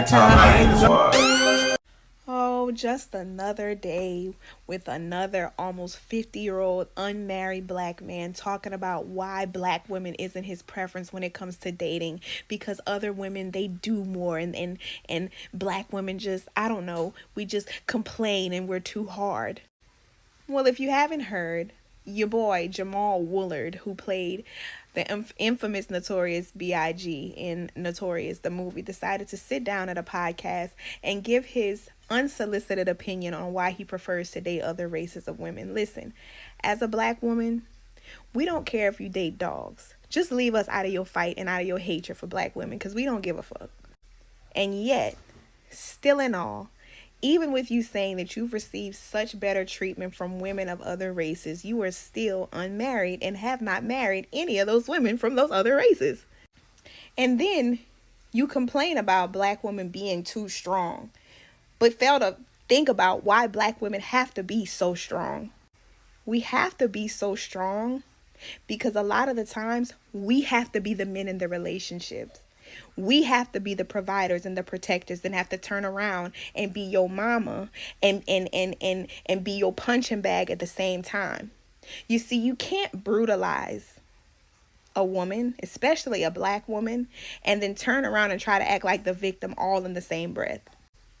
time. Oh, just another day with another almost 50-year-old unmarried black man talking about why black women isn't his preference when it comes to dating, because other women, they do more, and black women just, I don't know, we just complain and we're too hard. Well, if you haven't heard, your boy Jamaal Woodward, who played the infamous Notorious B.I.G. in Notorious, the movie, decided to sit down at a podcast and give his unsolicited opinion on why he prefers to date other races of women. Listen, as a black woman, we don't care if you date dogs. Just leave us out of your fight and out of your hatred for black women, because we don't give a fuck. And yet, still in all, even with you saying that you've received such better treatment from women of other races, you are still unmarried and have not married any of those women from those other races. And then you complain about black women being too strong, but fail to think about why black women have to be so strong. We have to be so strong because a lot of the times we have to be the men in the relationships. We have to be the providers and the protectors, and have to turn around and be your mama and be your punching bag at the same time. You see, you can't brutalize a woman, especially a black woman, and then turn around and try to act like the victim all in the same breath.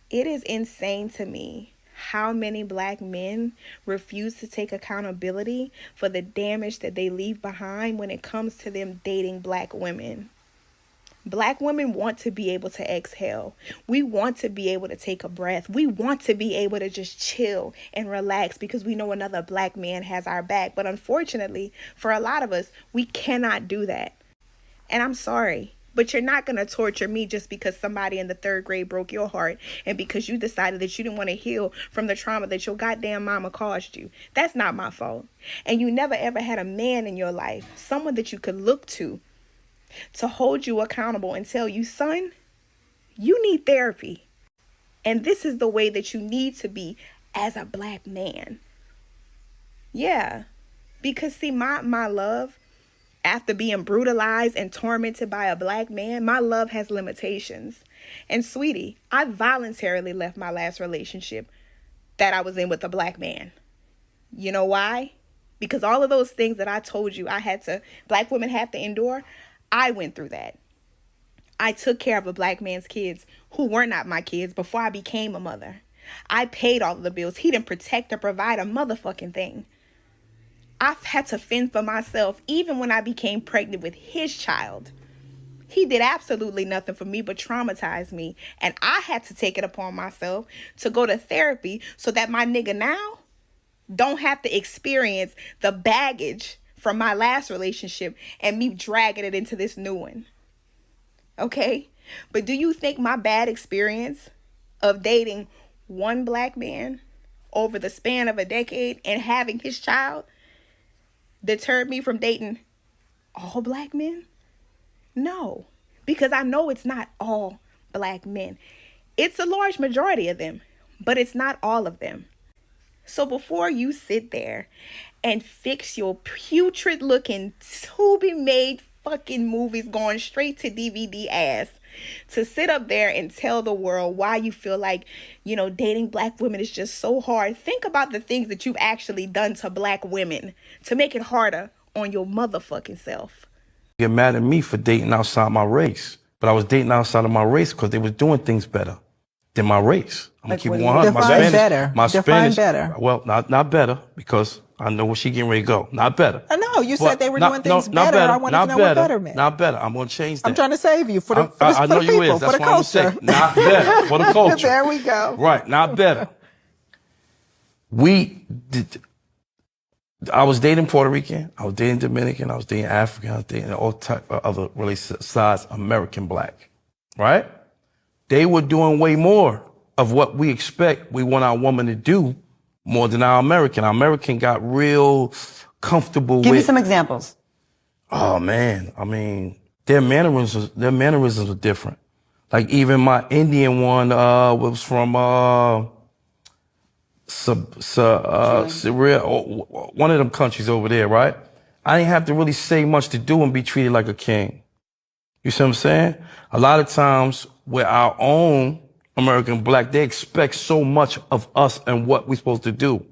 It is insane to me how many black men refuse to take accountability for the damage that they leave behind when it comes to them dating black women. Black women want to be able to exhale. We want to be able to take a breath. We want to be able to just chill and relax because we know another black man has our back. But unfortunately, for a lot of us, we cannot do that. And I'm sorry, but you're not going to torture me just because somebody in the 3rd grade broke your heart and because you decided that you didn't want to heal from the trauma that your goddamn mama caused you. That's not my fault. And you never ever had a man in your life, someone that you could look to hold you accountable and tell you, son, you need therapy. And this is the way that you need to be as a black man. Yeah. Because see, my love, after being brutalized and tormented by a black man, my love has limitations. And sweetie, I voluntarily left my last relationship that I was in with a black man. You know why? Because all of those things that I told you black women have to endure, I went through that. I took care of a black man's kids who were not my kids before I became a mother. I paid all of the bills. He didn't protect or provide a motherfucking thing. I've had to fend for myself even when I became pregnant with his child. He did absolutely nothing for me but traumatize me. And I had to take it upon myself to go to therapy so that my nigga now don't have to experience the baggage from my last relationship and me dragging it into this new one. Okay? But do you think my bad experience of dating one black man over the span of a decade and having his child deterred me from dating all black men? No, because I know it's not all black men. It's a large majority of them, but it's not all of them. So before you sit there and fix your putrid looking to-be-made fucking movies going straight to DVD ass to sit up there and tell the world why you feel like, dating black women is just so hard, think about the things that you've actually done to black women to make it harder on your motherfucking self. Get mad at me for dating outside my race, but I was dating outside of my race because they was doing things better than my race. I'm gonna keep it 100. Define better. Well, not better, because I know where she getting ready to go. Not better. I know you said they were doing things better. I want to know what better meant. Not better. I'm gonna change that. I'm trying to save you for the people, for the culture. Not better for the culture. There we go. Right, not better. I was dating Puerto Rican, I was dating Dominican, I was dating African, I was dating all type of other races besides American black, right? They were doing way more of what we expect we want our woman to do more than our American. Our American got real comfortable with... Give me some examples. Oh, man. I mean, their mannerisms are different. Like even my Indian one was from... one of them countries over there, right? I didn't have to really say much to do and be treated like a king. You see what I'm saying? A lot of times with our own American black, they expect so much of us and what we're supposed to do.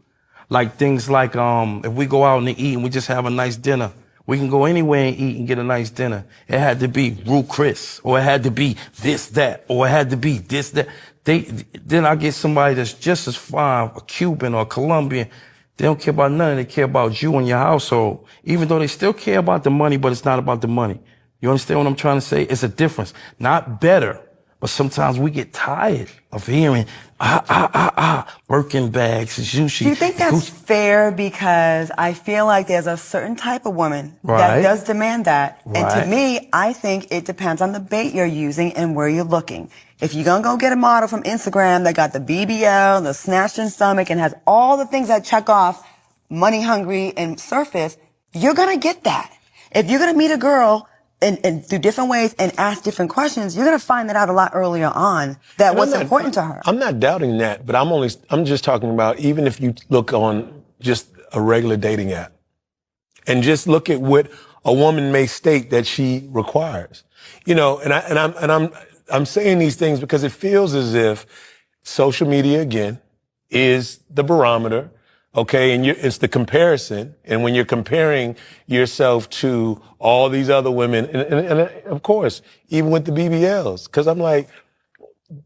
Like things like if we go out and eat and we just have a nice dinner, we can go anywhere and eat and get a nice dinner. It had to be Ruth Chris, or it had to be this, that, or it had to be this, that. Then I get somebody that's just as fine, a Cuban or a Colombian. They don't care about nothing. They care about you and your household. Even though they still care about the money, but it's not about the money. You understand what I'm trying to say? It's a difference. Not better, but sometimes we get tired of hearing, Birkin bags, sushi. Do you think that's fair? Because I feel like there's a certain type of woman that does demand that. Right. And to me, I think it depends on the bait you're using and where you're looking. If you're going to go get a model from Instagram that got the BBL, the snatched in stomach, and has all the things that check off money hungry and surface, you're going to get that. If you're going to meet a girl and through different ways and ask different questions, you're going to find that out a lot earlier on, that what's important to her. I'm not doubting that, but I'm just talking about even if you look on just a regular dating app and just look at what a woman may state that she requires, you know, and I'm saying these things because it feels as if social media again is the barometer. Okay, and it's the comparison, and when you're comparing yourself to all these other women, and of course, even with the BBLs, because I'm like,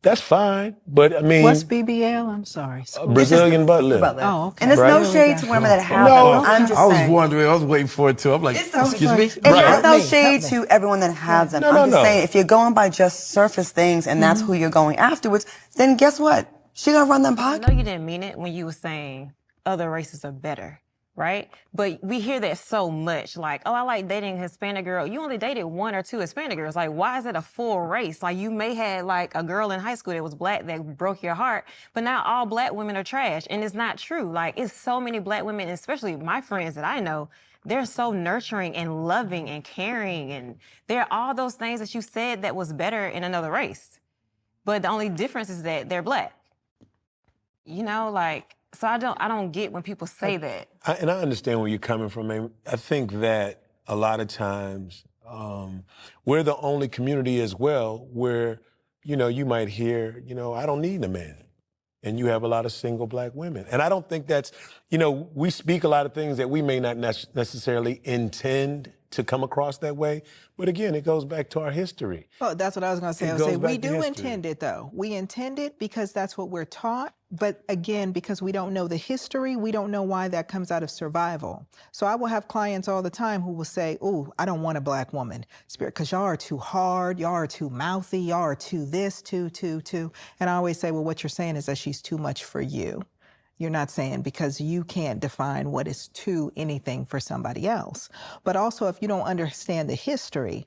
that's fine, but I mean, what's BBL? I'm sorry. Brazilian butt lift. Oh, okay. And there's no shade to women that have No, them. I'm just I was saying. wondering, I was waiting for it too. I'm like, excuse me? And there's no shade to everyone that has them. I'm just saying, if you're going by just surface things and that's who you're going afterwards, then guess what? She gonna run them pockets. I know you didn't mean it when you were saying other races are better, right? But we hear that so much, like, oh, I like dating a Hispanic girl. You only dated 1 or 2 Hispanic girls. Like, why is it a full race? Like, you may have like a girl in high school that was black that broke your heart, but now all black women are trash, and it's not true. Like, it's so many black women, especially my friends that I know, they're so nurturing and loving and caring, and there are all those things that you said that was better in another race. But the only difference is that they're black. You know, like, so I don't get when people say that. And I understand where you're coming from. I think that a lot of times we're the only community as well where, you know, you might hear, you know, I don't need a man. And you have a lot of single black women. And I don't think that's, you know, we speak a lot of things that we may not necessarily intend to come across that way. But again, it goes back to our history. Oh, that's what I was going to say. I would say we do intend it, though. We intend it because that's what we're taught. But again, because we don't know the history, we don't know why that comes out of survival. So I will have clients all the time who will say, oh, I don't want a black woman, Spirit, because y'all are too hard, y'all are too mouthy, y'all are too this, too. And I always say, well, what you're saying is that she's too much for you. You're not saying because you can't define what is too anything for somebody else. But also, if you don't understand the history,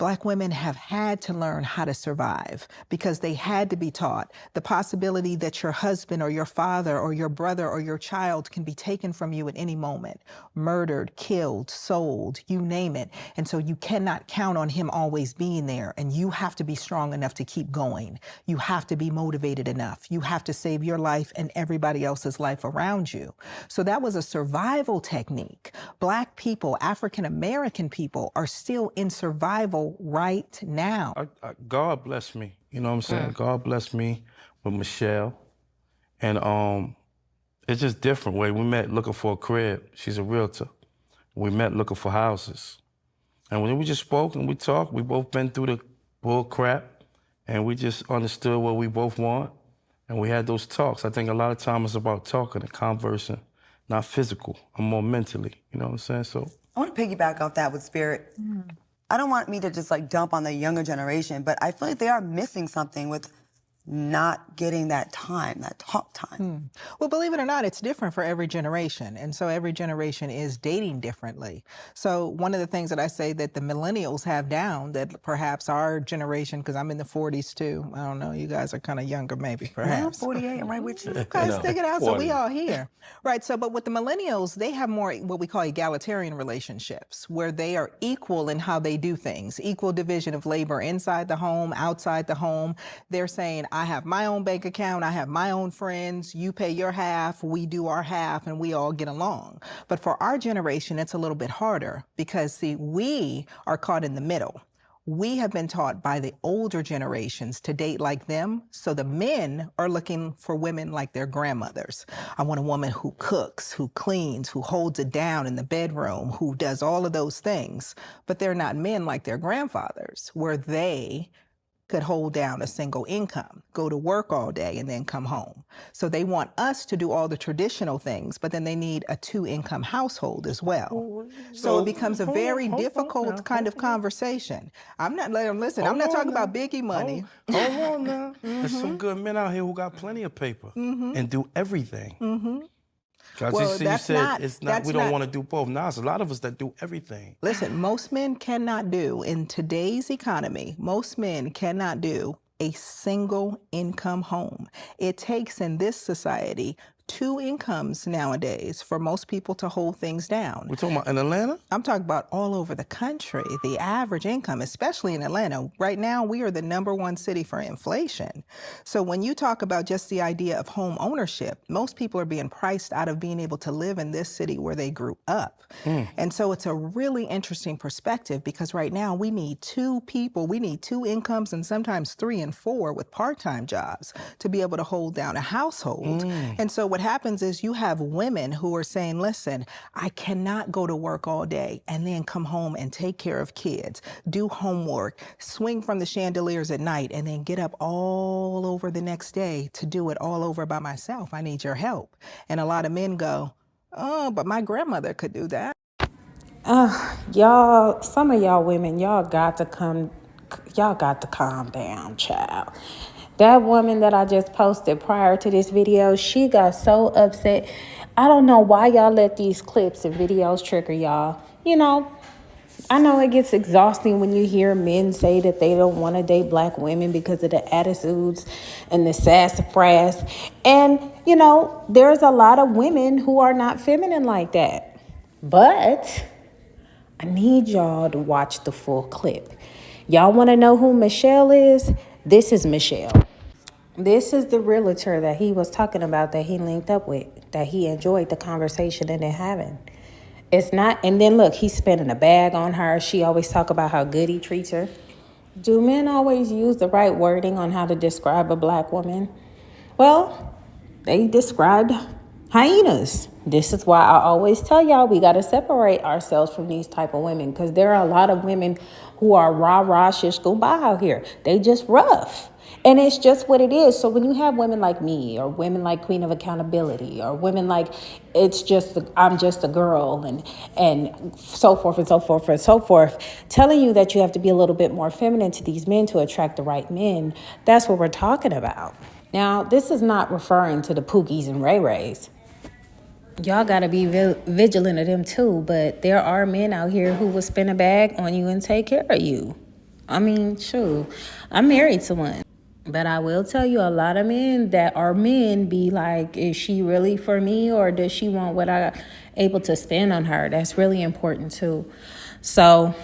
Black women have had to learn how to survive because they had to be taught the possibility that your husband or your father or your brother or your child can be taken from you at any moment, murdered, killed, sold, you name it. And so you cannot count on him always being there, and you have to be strong enough to keep going. You have to be motivated enough. You have to save your life and everybody else's life around you. So that was a survival technique. Black people, African American people are still in survival right now. God bless me. You know what I'm saying? God bless me with Michelle. And it's just different way. We met looking for a crib. She's a realtor. We met looking for houses. And when we just spoke and we talked, we both been through the bull crap, and we just understood what we both want. And we had those talks. I think a lot of times it's about talking and conversing, not physical. I'm more mentally, you know what I'm saying? So I want to piggyback off that with Spirit. I don't want me to just like dump on the younger generation, but I feel like they are missing something with not getting that time, that talk time. Well, believe it or not, it's different for every generation. And so every generation is dating differently. So one of the things that I say that the millennials have down that perhaps our generation, because I'm in the 40s too. I don't know, you guys are kind of younger maybe, perhaps. I'm 48, I'm right with you. Okay, stick it out, 40. So we all here. Right, so but with the millennials, they have more what we call egalitarian relationships, where they are equal in how they do things, equal division of labor inside the home, outside the home. They're saying, I have my own bank account, I have my own friends, you pay your half, we do our half, and we all get along. But for our generation, it's a little bit harder because, see, we are caught in the middle. We have been taught by the older generations to date like them. So the men are looking for women like their grandmothers. I want a woman who cooks, who cleans, who holds it down in the bedroom, who does all of those things. But they're not men like their grandfathers, where they could hold down a single income, go to work all day and then come home. So they want us to do all the traditional things, but then they need a 2-income household as well. So it becomes a very difficult kind of conversation. I'm not letting them listen. I'm not talking about biggie money. Hold on now. There's some good men out here who got plenty of paper and do everything. Well, you said we don't want to do both. Now, it's a lot of us that do everything. Listen, most men cannot do, in today's economy, most men cannot do a single income home. It takes in this society 2 incomes nowadays for most people to hold things down. We're talking about in Atlanta? I'm talking about all over the country. The average income, especially in Atlanta, right now we are the #1 city for inflation. So when you talk about just the idea of home ownership, most people are being priced out of being able to live in this city where they grew up. And so it's a really interesting perspective, because right now we need 2 people, we need 2 incomes, and sometimes 3 and 4 with part-time jobs to be able to hold down a household. And so what happens is you have women who are saying, listen, I cannot go to work all day and then come home and take care of kids, do homework, swing from the chandeliers at night, and then get up all over the next day to do it all over by myself. I need your help. And a lot of men go, oh, but my grandmother could do that. Y'all, some of y'all women, y'all got to calm down, child. That woman that I just posted prior to this video, she got so upset. I don't know why y'all let these clips and videos trigger y'all. You know, I know it gets exhausting when you hear men say that they don't want to date black women because of the attitudes and the sassafras. And, you know, there's a lot of women who are not feminine like that. But I need y'all to watch the full clip. Y'all want to know who Michelle is? This is Michelle. This is the realtor that he was talking about, that he linked up with, that he enjoyed the conversation and having. It's not, and then look, he's spending a bag on her. She always talk about how good he treats her. Do men always use the right wording on how to describe a black woman? Well, they described hyenas. This is why I always tell y'all we got to separate ourselves from these type of women, because there are a lot of women who are rah-rah shish kumbah out here. They just rough. And it's just what it is. So when you have women like me, or women like Queen of Accountability, or women like I'm just a girl, and so forth and so forth and so forth, telling you that you have to be a little bit more feminine to these men to attract the right men, that's what we're talking about. Now, this is not referring to the Pookies and Ray Rays. Y'all got to be vigilant of them too, but there are men out here who will spin a bag on you and take care of you. I mean, shoot, I'm married to one. But I will tell you, a lot of men that are men be like, is she really for me, or does she want what I able to spend on her? That's really important too. So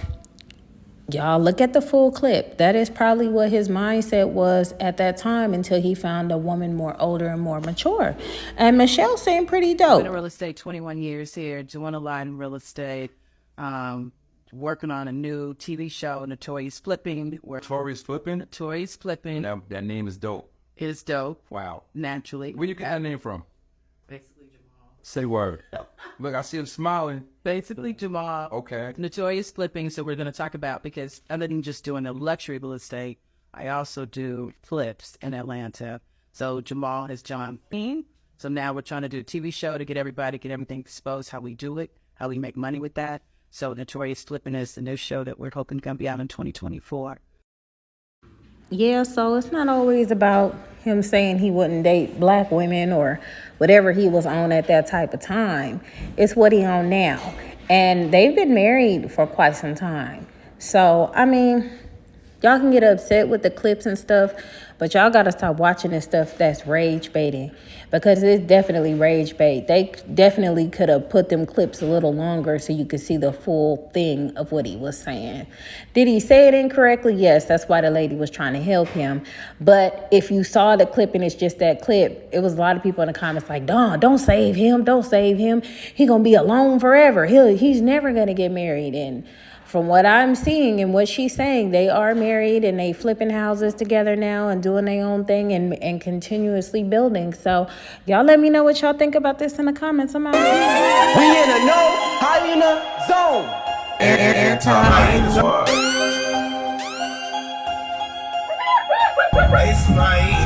y'all look at the full clip. That is probably what his mindset was at that time, until he found a woman more older and more mature. And Michelle seemed pretty dope. Been in real estate 21 years here, doing a lot in real estate. Working on a new TV show, Notorious Flipping. Notorious Flipping? Notorious Flipping. That name is dope. It's dope. Wow. Naturally. Where you get that name from? Basically Jamaal. Say word. Look, I see him smiling. Basically Jamaal. Okay. Notorious Flipping. So we're going to talk about, because other than just doing the luxury real estate, I also do flips in Atlanta. So Jamaal has John Bean. So now we're trying to do a TV show to get everything exposed, how we do it, how we make money with that. So Notorious Flipping is the new show that we're hoping to be out in 2024. Yeah, so it's not always about him saying he wouldn't date black women or whatever he was on at that type of time. It's what he on now. And they've been married for quite some time. So, I mean, y'all can get upset with the clips and stuff, but y'all got to stop watching this stuff that's rage baiting, because it's definitely rage bait. They definitely could have put them clips a little longer so you could see the full thing of what he was saying. Did he say it incorrectly? Yes, that's why the lady was trying to help him. But if you saw the clip and it's just that clip, it was a lot of people in the comments like, don't save him. Don't save him. He going to be alone forever. He's never going to get married. And from what I'm seeing and what she's saying, they are married and they flipping houses together now and doing their own thing and continuously building. So y'all let me know what y'all think about this in the comments. I'm out here. We in a no hyena zone. Anti-hyena. It's my